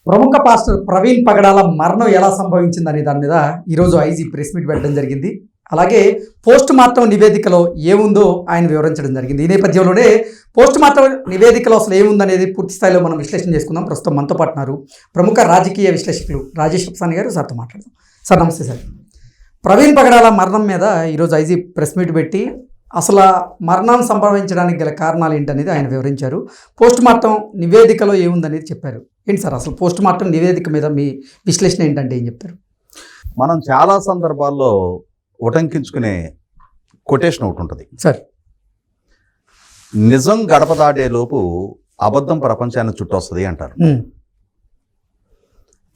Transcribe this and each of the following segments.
ప్రముఖ పాస్టర్ ప్రవీణ్ పగడాల మరణం ఎలా సంభవించిందనే దాని మీద ఈరోజు ఐజీ ప్రెస్ మీట్ పెట్టడం జరిగింది. అలాగే పోస్ట్ మార్టం నివేదికలో ఏముందో ఆయన వివరించడం జరిగింది. ఈ నేపథ్యంలోనే పోస్ట్ మార్టం నివేదికలో అసలు ఏముందనేది పూర్తి స్థాయిలో మనం విశ్లేషణ చేసుకుందాం. ప్రస్తుతం మనతో పాటున్నారు ప్రముఖ రాజకీయ విశ్లేషకులు రాజేష్ అప్సాని గారు. సార్తో మాట్లాడదాం. సార్ నమస్తే సార్. ప్రవీణ్ పగడాల మరణం మీద ఈరోజు ఐజీ ప్రెస్ మీట్ పెట్టి అసలు మరణం సంభవించడానికి గల కారణాలు ఏంటనేది ఆయన వివరించారు. పోస్ట్ మార్టం నివేదికలో ఏముందనేది చెప్పారు. ఏంటి సార్ అసలు పోస్ట్ మార్టం నివేదిక మీద మీ విశ్లేషణ ఏంటంటే ఏం చెప్తారు? మనం చాలా సందర్భాల్లో ఉటంకించుకునే కొటేషన్ ఒకటి ఉంటుంది సార్. నిజం గడప దాటే లోపు అబద్ధం ప్రపంచాన్ని చుట్టొస్తుంది అంటారు.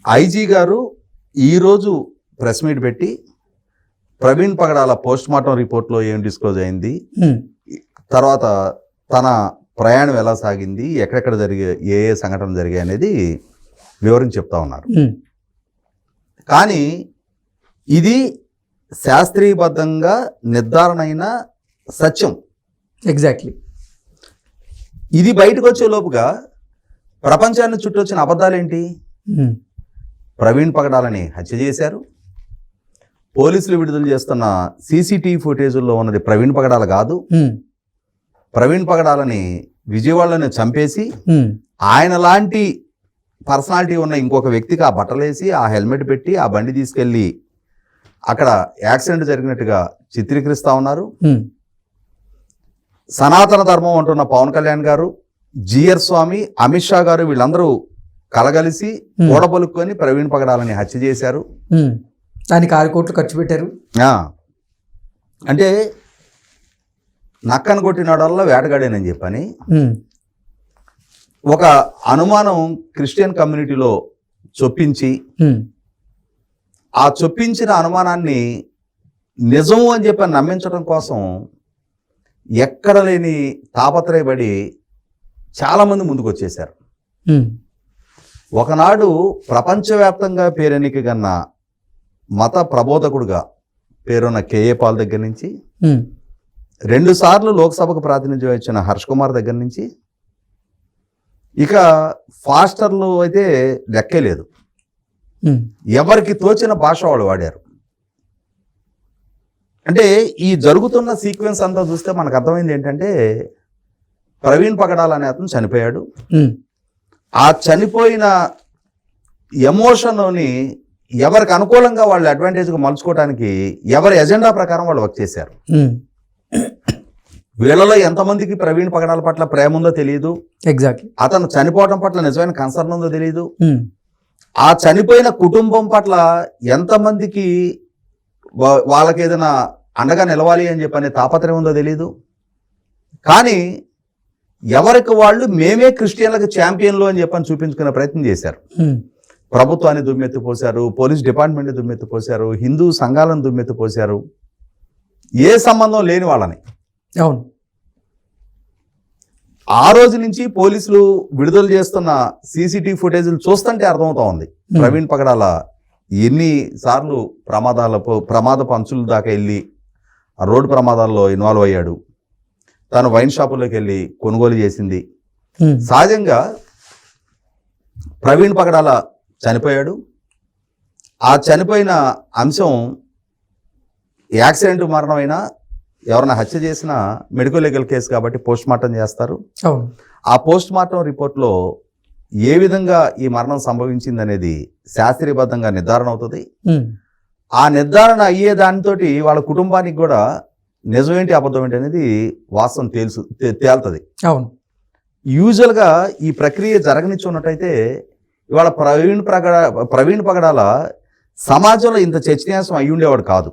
ఐజీ గారు ఈరోజు ప్రెస్ మీట్ పెట్టి ప్రవీణ్ పగడాల పోస్ట్ మార్టం రిపోర్ట్లో ఏం డిస్క్లోజ్ అయింది, తర్వాత తన ప్రయాణం ఎలా సాగింది, ఎక్కడెక్కడ ఏ సంఘటనలు జరిగాయి అనేది వివరించి చెప్తా ఉన్నారు. కానీ ఇది శాస్త్రీయబద్ధంగా నిర్ధారణ అయిన సత్యం. ఎగ్జాక్ట్లీ. ఇది బయటకు వచ్చే లోపుగా ప్రపంచాన్ని చుట్టొచ్చిన అబద్ధాలేంటి? ప్రవీణ్ పగడాలని హత్య చేశారు. పోలీసులు విడుదల చేస్తున్న సీసీటీవీ ఫుటేజుల్లో ఉన్నది ప్రవీణ్ పగడాల కాదు. ప్రవీణ్ పగడాలని విజయవాడలోనే చంపేసి ఆయన లాంటి పర్సనాలిటీ ఉన్న ఇంకొక వ్యక్తికి ఆ బట్టలేసి ఆ హెల్మెట్ పెట్టి ఆ బండి తీసుకెళ్ళి అక్కడ యాక్సిడెంట్ జరిగినట్టుగా చిత్రీకరిస్తా ఉన్నారు. సనాతన ధర్మం అంటున్న పవన్ కళ్యాణ్ గారు, జిఆర్ స్వామి, అమిత్ షా గారు వీళ్ళందరూ కలగలిసి కూడబలుక్కొని ప్రవీణ్ పగడాలని హత్య చేశారు. దానికి 6 కోట్లు ఖర్చు పెట్టారు. అంటే నక్కను కొట్టినాడల్లా వేటగాడేనని చెప్పని ఒక అనుమానం క్రిస్టియన్ కమ్యూనిటీలో చొప్పించి ఆ చొప్పించిన అనుమానాన్ని నిజం అని చెప్పి నమ్మించడం కోసం ఎక్కడ లేని తాపత్రయపడి చాలామంది ముందుకు వచ్చేశారు. ఒకనాడు ప్రపంచవ్యాప్తంగా పేరెన్నికగన్న మత ప్రబోధకుడుగా పేరున్న కేఏ పాల్ దగ్గర నుంచి, 2 సార్లు లోక్సభకు ప్రాతినిధ్యం ఇచ్చిన హర్ష్ కుమార్ దగ్గర నుంచి, ఇక ఫాస్టర్లు అయితే లెక్కే లేదు. ఎవరికి తోచిన భాష వాళ్ళు వాడారు. అంటే ఈ జరుగుతున్న సీక్వెన్స్ అంతా చూస్తే మనకు అర్థమైంది ఏంటంటే ప్రవీణ్ పగడాల అనే అతను చనిపోయాడు. ఆ చనిపోయిన ఎమోషన్ని ఎవరికి అనుకూలంగా వాళ్ళు అడ్వాంటేజ్గా మలుచుకోవడానికి ఎవరి ఎజెండా ప్రకారం వాళ్ళు వర్క్ చేశారు. వీళ్ళలో ఎంతమందికి ప్రవీణ్ పగడాల పట్ల ప్రేమ ఉందో తెలియదు. ఎగ్జాక్ట్లీ. అతను చనిపోవడం పట్ల నిజమైన కన్సర్న్ ఉందో తెలియదు. ఆ చనిపోయిన కుటుంబం పట్ల ఎంతమందికి వాళ్ళకి ఏదైనా అండగా నిలవాలి అని చెప్పనే తాపత్రయం ఉందో తెలియదు. కానీ ఎవరికి వాళ్ళు మేమే క్రిస్టియన్లకు ఛాంపియన్లు అని చెప్పని చూపించుకునే ప్రయత్నం చేశారు. ప్రభుత్వాన్ని దుమ్మెత్తిపోశారు, పోలీస్ డిపార్ట్మెంట్ని దుమ్మెత్తిపోశారు, హిందూ సంఘాలను దుమ్మెత్తిపోశారు, ఏ సంబంధం లేని వాళ్ళని. అవును. ఆ రోజు నుంచి పోలీసులు విడుదల చేస్తున్న సీసీటీవీ ఫుటేజీలు చూస్తుంటే అర్థమవుతా ఉంది ప్రవీణ్ పగడాల ఎన్నిసార్లు ప్రమాదపు అంచుల దాకా వెళ్ళి ఆ రోడ్డు ప్రమాదాల్లో ఇన్వాల్వ్ అయ్యాడు. తను వైన్ షాపుల్లోకి వెళ్ళి కొనుగోలు చేసింది. సహజంగా ప్రవీణ్ పగడాల చనిపోయాడు. ఆ చనిపోయిన అంశం యాక్సిడెంట్ మరణమైనా ఎవరైనా హత్య చేసినా మెడికల్ లీగల్ కేసు కాబట్టి పోస్ట్ మార్టం చేస్తారు. ఆ పోస్ట్ మార్టం రిపోర్ట్లో ఏ విధంగా ఈ మరణం సంభవించింది అనేది శాస్త్రీయబద్ధంగా నిర్ధారణ అవుతుంది. ఆ నిర్ధారణ అయ్యే దానితో వాళ్ళ కుటుంబానికి కూడా నిజమేంటి అబద్ధం ఏంటి అనేది వాస్తవం తేలుతుంది. అవును. యూజువల్గా ఈ ప్రక్రియ జరగనిచ్చున్నట్టయితే ఇవాళ ప్రవీణ్ పగడాల సమాజంలో ఇంత చర్చనీయాంశం అయ్యి ఉండేవాడు కాదు.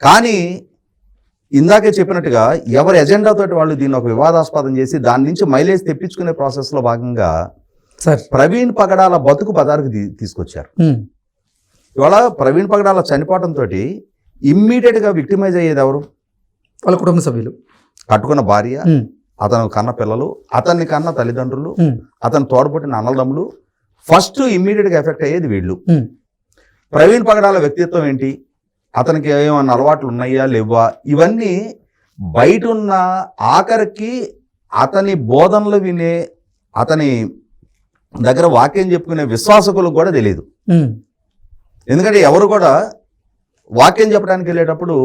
కానీ ఇందాకే చెప్పినట్టుగా ఎవరి ఎజెండాతో వాళ్ళు దీన్ని ఒక వివాదాస్పదం చేసి దాని నుంచి మైలేజ్ తెప్పించుకునే ప్రాసెస్లో భాగంగా ప్రవీణ్ పగడాల బతుకు పదాలకు తీసుకొచ్చారు. ఇవాళ ప్రవీణ్ పగడాల చనిపోవడంతో ఇమ్మీడియట్గా విక్టిమైజ్ అయ్యేది ఎవరు? వాళ్ళ కుటుంబ సభ్యులు, కట్టుకున్న భార్య, అతను కన్న పిల్లలు, అతన్ని కన్న తల్లిదండ్రులు, అతను తోడబుట్టిన అన్నదమ్ములు. ఫస్ట్ ఇమ్మీడియట్గా ఎఫెక్ట్ అయ్యేది వీళ్ళు. ప్రవీణ్ పగడాల వ్యక్తిత్వం ఏంటి, అతనికి ఏమన్నా అలవాట్లు ఉన్నాయా లేవా, ఇవన్నీ బయట ఉన్న ఆఖరికి అతని బోధనలు వినే, అతని దగ్గర వాక్యం చెప్పుకునే విశ్వాసకులకు కూడా తెలియదు. ఉమ్, ఎందుకంటే ఎవరు కూడా వాక్యం చెప్పడానికి వెళ్ళేటప్పుడు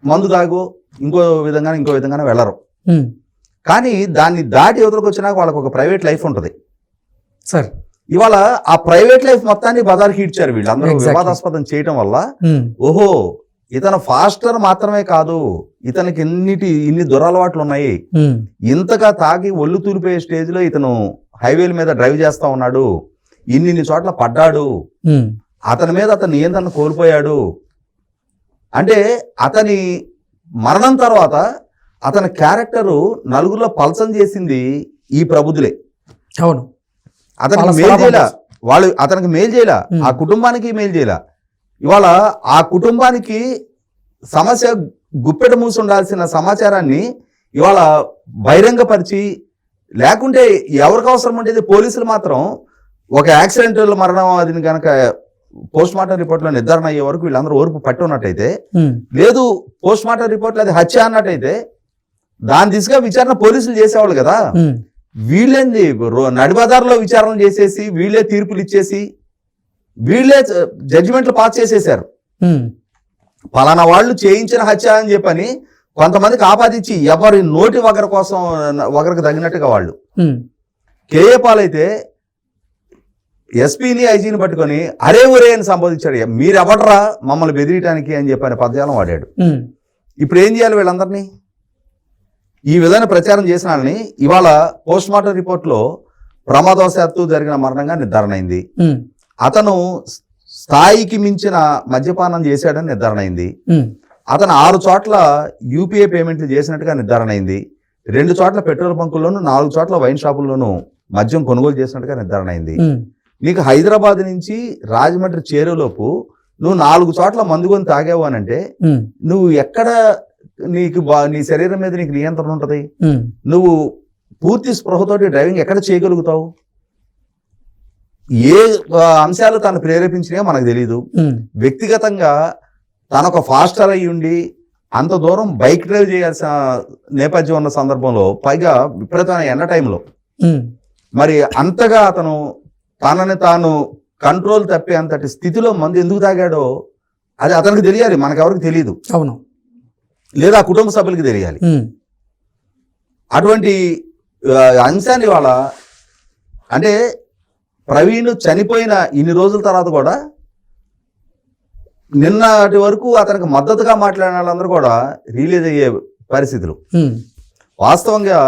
మందు తాగు ఇంకో విధంగానే వెళ్ళరు. ఉమ్, కానీ దాన్ని దాటి ఎదురుకు వచ్చినాక వాళ్ళకు ఒక ప్రైవేట్ లైఫ్ ఉంటుంది. సార్ ఇవాళ ఆ ప్రైవేట్ లైఫ్ మొత్తాన్ని బజార్కి ఇడ్చారు వీళ్ళందరూ. Exactly. వివాదాస్పదం చేయటం వల్ల ఉమ్, ఓహో ఇతను ఫాస్టర్ మాత్రమే కాదు, ఇతనికి ఇన్ని దురలవాట్లు ఉన్నాయి, ఉమ్, ఇంతగా తాగి ఒళ్ళు తూలిపోయే స్టేజ్లో ఇతను హైవేల మీద డ్రైవ్ చేస్తా ఉన్నాడు, ఇన్ని చోట్ల పడ్డాడు, ఉమ్, అతని మీద అతను నియంత్రణ కోల్పోయాడు అంటే అతని మరణం తర్వాత అతని క్యారెక్టరు నలుగురిలో పల్సం చేసింది ఈ ప్రబుద్ధులే. అవును, అతనికి వాళ్ళ మేలు స్వభావం. చేయలా, వాళ్ళు అతనికి మేలు చేయలా, Hmm. ఆ కుటుంబానికి మేలు చేయలా. ఇవాళ ఆ కుటుంబానికి సమస్య గుప్పెట మూసి ఉండాల్సిన సమాచారాన్ని ఇవాళ బహిరంగపరిచి, లేకుంటే ఎవరికి అవసరం ఉండేది పోలీసులు మాత్రం ఒక యాక్సిడెంట్ మరణం అది కనుక పోస్ట్ మార్టం రిపోర్ట్లో నిర్ధారణ అయ్యే వరకు వీళ్ళందరూ ఓర్పు పట్టి ఉన్నట్టయితే, ఉమ్, లేదు పోస్ట్ మార్టం రిపోర్ట్లో అది హత్య అన్నట్టయితే దాని దిశగా విచారణ పోలీసులు చేసేవాళ్ళు కదా. ఉమ్, వీళ్ళేంది నడిబజార్లో విచారణ చేసేసి వీళ్ళే తీర్పులు ఇచ్చేసి వీళ్ళే జడ్జిమెంట్లు పాస్ చేసేసారు. ఉమ్, పలానా వాళ్ళు చేయించిన హత్య అని చెప్పని కొంతమందికి ఆపాదించి ఎవరి నోటి ఒకరికి తగినట్టుగా వాళ్ళు. ఉమ్, కేఏ పాల్ అయితే ఎస్పీని ఐజీని పట్టుకొని అరే ఒరే అని సంబోధించాడు. మీరెవడరా మమ్మల్ని బెదిరియటానికి అని చెప్పని పదజాలం వాడాడు. ఉమ్, ఇప్పుడు ఏం చేయాలి వీళ్ళందరినీ? ఈ విధంగా ప్రచారం చేసిన వాళ్ళని ఇవాళ పోస్ట్ మార్టం రిపోర్ట్లో ప్రమాదవశాత్తు జరిగిన మరణంగా నిర్ధారణ అయింది. ఉమ్, అతను స్థాయికి మించిన మద్యపానం చేశాడని నిర్ధారణ అయింది. ఉమ్, అతను 6 చోట్ల యూపీఐ పేమెంట్లు చేసినట్టుగా నిర్ధారణ అయింది. 2 చోట్ల పెట్రోల్ బంకుల్లోనూ 4 చోట్ల వైన్ షాపుల్లోనూ మద్యం కొనుగోలు చేసినట్టుగా నిర్ధారణ అయింది. ఉమ్, నీకు హైదరాబాద్ నుంచి రాజమండ్రి చేరేలోపు నువ్వు 4 చోట్ల మందు కొని తాగావు అని అంటే ఉమ్, నువ్వు ఎక్కడ నీకు నీ శరీరం మీద నీకు నియంత్రణ ఉంటుంది? ఉమ్, నువ్వు పూర్తి స్పృహతోటి డ్రైవింగ్ ఎక్కడ చేయగలుగుతావు? ఏ అంశాలు తను ప్రేరేపించినా మనకు తెలియదు. ఉమ్, వ్యక్తిగతంగా తనొక ఫాస్టర్ అయి ఉండి అంత దూరం బైక్ డ్రైవ్ చేయాల్సిన నేపథ్యం ఉన్న సందర్భంలో, పైగా విపరీతమైన ఎండ టైంలో ఉమ్, మరి అంతగా అతను తనని తాను కంట్రోల్ తప్పే అంతటి స్థితిలో మందు ఎందుకు తాగాడో అది అతనికి తెలియాలి, మనకెవరికి తెలియదు, అవును, లేదా కుటుంబ సభ్యులకి తెలియాలి. ఉమ్, అటువంటి అంశాన్ని వాళ్ళ అంటే ప్రవీణ్ చనిపోయిన ఇన్ని రోజుల తర్వాత కూడా నిన్నటి వరకు అతనికి మద్దతుగా మాట్లాడిన వాళ్ళందరూ కూడా రిలీజ్ అయ్యే పరిస్థితులు. ఉమ్, వాస్తవంగా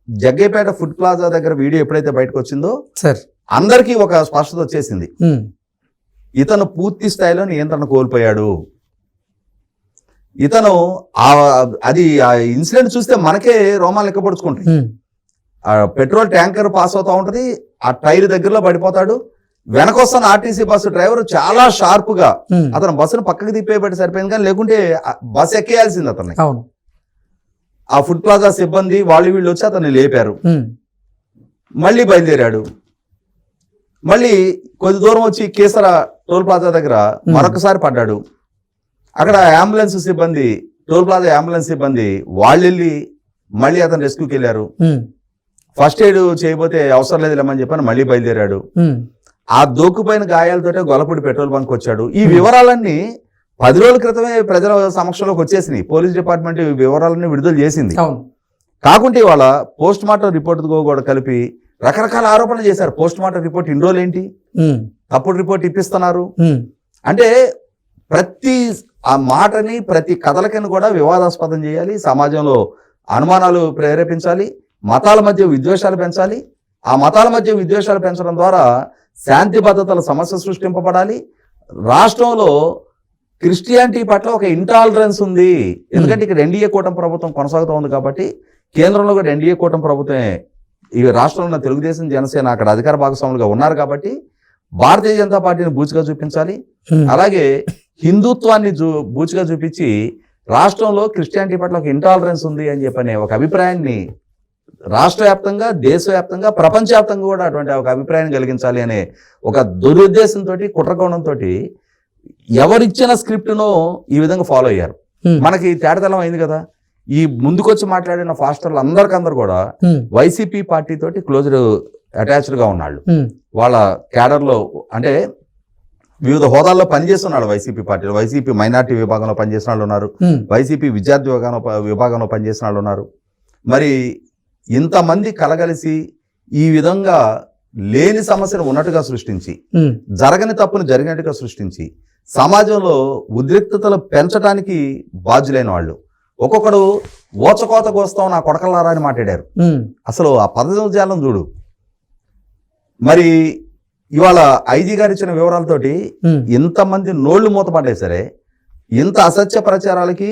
జగ్గేపేట ఫుడ్ ప్లాజా దగ్గర వీడియో ఎప్పుడైతే బయటకు వచ్చిందో సార్, అందరికీ ఒక స్పష్టత వచ్చేసింది. ఉమ్, ఇతను పూర్తి స్థాయిలో నియంత్రణ కోల్పోయాడు. ఇతను అది ఆ ఇన్సిడెంట్ చూస్తే మనకే రోమాలు లెక్కపడుచుకుంటాయి. ఉమ్, ఆ పెట్రోల్ ట్యాంకర్ పాస్ అవుతా ఉంటది, ఆ టైర్ దగ్గరలో పడిపోతాడు. వెనకొస్తున్న ఆర్టీసీ బస్సు డ్రైవర్ చాలా షార్ప్ గా ఉమ్, అతను బస్సును పక్కకి తిప్పేయబట్టి సరిపోయింది, కానీ లేకుంటే బస్సు ఎక్కేయాల్సింది అతన్ని. అవును, ఆ ఫుడ్ ప్లాజా సిబ్బంది వీళ్ళు వచ్చి అతన్ని లేపారు. ఉమ్, మళ్ళీ బయలుదేరాడు. మళ్ళీ కొద్ది దూరం వచ్చి కేసర టోల్ ప్లాజా దగ్గర మరొకసారి పడ్డాడు. అక్కడ అంబులెన్స్ సిబ్బంది, టోల్ ప్లాజా అంబులెన్స్ సిబ్బంది వాళ్ళు వెళ్ళి మళ్ళీ అతను రెస్క్యూకి వెళ్ళారు. ఉమ్, ఫస్ట్ ఎయిడ్ చేయబోతే అవసరం లేదు లేమని చెప్పని మళ్ళీ బయలుదేరాడు. ఉమ్, ఆ దోక్కుపోయిన గాయాలతోటే గొల్లపూడి పెట్రోల్ బంక్ వచ్చాడు. ఈ వివరాలన్నీ 10 రోజుల క్రితమే ప్రజల సమక్షంలోకి వచ్చేసినాయి. పోలీస్ డిపార్ట్మెంట్ ఈ వివరాలన్నీ విడుదల చేసింది. అవును, కాకుంటే ఇవాళ పోస్ట్ మార్టం రిపోర్ట్ కూడా కలిపి రకరకాల ఆరోపణలు చేశారు. పోస్ట్ మార్టం రిపోర్ట్ ఇన్ని రోజులు ఏంటి, ఉమ్, తప్పుడు రిపోర్ట్ ఇప్పిస్తున్నారు ఉమ్, అంటే ప్రతి ఆ మాటని ప్రతి కథలకని కూడా వివాదాస్పదం చేయాలి, సమాజంలో అనుమానాలు ప్రేరేపించాలి, మతాల మధ్య విద్వేషాలు పెంచాలి. ఆ మతాల మధ్య విద్వేషాలు పెంచడం ద్వారా శాంతి భద్రతల సమస్య సృష్టింపబడాలి. రాష్ట్రంలో క్రిస్టియానిటీ పట్ల ఒక ఇంటాలరెన్స్ ఉంది. ఎందుకంటే ఇక్కడ ఎన్డీఏ కూటమి ప్రభుత్వం కొనసాగుతూ ఉంది కాబట్టి, కేంద్రంలో కూడా ఎన్డీఏ కూటమి ప్రభుత్వమే, ఈ రాష్ట్రంలో ఉన్న తెలుగుదేశం జనసేన అక్కడ అధికార భాగస్వాములుగా ఉన్నారు కాబట్టి భారతీయ జనతా పార్టీని బూచిగా చూపించాలి. అలాగే హిందుత్వాన్ని బూచిగా చూపించి రాష్ట్రంలో క్రిస్టియానిటీ పట్ల ఒక ఇంటాలరెన్స్ ఉంది అని చెప్పనే ఒక అభిప్రాయాన్ని రాష్ట్ర వ్యాప్తంగా, దేశవ్యాప్తంగా, ప్రపంచవ్యాప్తంగా కూడా అటువంటి ఒక అభిప్రాయాన్ని కలిగించాలి అనే ఒక దురుద్దేశంతో, కుట్రకోణంతో ఎవరిచ్చిన స్క్రిప్ట్ను ఈ విధంగా ఫాలో అయ్యారు. మనకి తేటతెల్లం అయింది కదా. ఈ ముందుకొచ్చి మాట్లాడిన ఫాస్టర్లు అందరికందరూ కూడా వైసీపీ పార్టీ తోటి క్లోజ్డ్ అటాచ్డ్గా ఉన్నాళ్ళు, వాళ్ళ క్యాడర్లో అంటే వివిధ హోదాల్లో పనిచేస్తున్నాడు వైసీపీ పార్టీలో. వైసీపీ మైనార్టీ విభాగంలో పనిచేసిన వాళ్ళు ఉన్నారు, వైసీపీ విద్యార్థి విభాగంలో పనిచేసిన వాళ్ళు ఉన్నారు. మరి ఇంతమంది కలగలిసి ఈ విధంగా లేని సమస్యను ఉన్నట్టుగా సృష్టించి, జరగని తప్పును జరిగినట్టుగా సృష్టించి, సమాజంలో ఉద్రిక్తతలు పెంచడానికి బాధ్యులైన వాళ్ళు ఒక్కొక్కడు ఓచకోత కోస్తాం నా కొడకల్లారా అని మాట్లాడారు. అసలు ఆ పదజాలం చూడు. మరి ఇవాళ ఐజీ గారు ఇచ్చిన వివరాలతోటి ఇంతమంది నోళ్లు మూతపడ్డాయి సరే, ఇంత అసత్య ప్రచారాలకి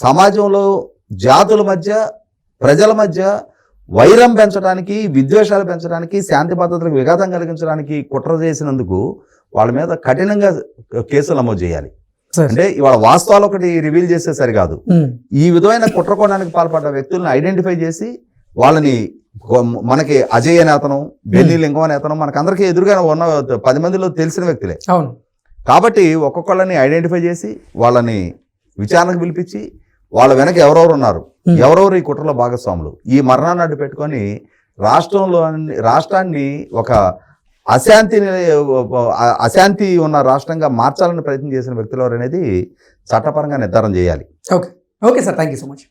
సమాజంలో జాతుల మధ్య ప్రజల మధ్య వైరం పెంచడానికి, విద్వేషాలు పెంచడానికి, శాంతి భద్రతలకు విఘాతం కలిగించడానికి కుట్ర చేసినందుకు వాళ్ళ మీద కఠినంగా కేసులు నమోదు చేయాలి. అంటే ఇవాళ వాస్తవాలు ఒకటి రివీల్ చేస్తే సరికాదు, ఈ విధమైన కుట్రకోణానికి పాల్పడ్డ వ్యక్తులను ఐడెంటిఫై చేసి వాళ్ళని, మనకి అజయ్ అనే అతను, బెన్నీ లింగం అనే అతను మనకందరికీ ఎదురుగా ఉన్న 10 మందిలో తెలిసిన వ్యక్తులే. అవును. కాబట్టి ఒక్కొక్కళ్ళని ఐడెంటిఫై చేసి వాళ్ళని విచారణకు పిలిపించి వాళ్ళ వెనక ఎవరెవరు ఉన్నారు, ఎవరెవరు ఈ కుట్రలో భాగస్వాములు, ఈ మరణాన్ని అడ్డు పెట్టుకొని రాష్ట్రాన్ని ఒక అశాంతి ఉన్న రాష్ట్రంగా మార్చాలని ప్రయత్నం చేసిన వ్యక్తులు ఎవరు అనేది చట్టపరంగా నిర్ధారణ చేయాలి. Okay sir, thank you so much.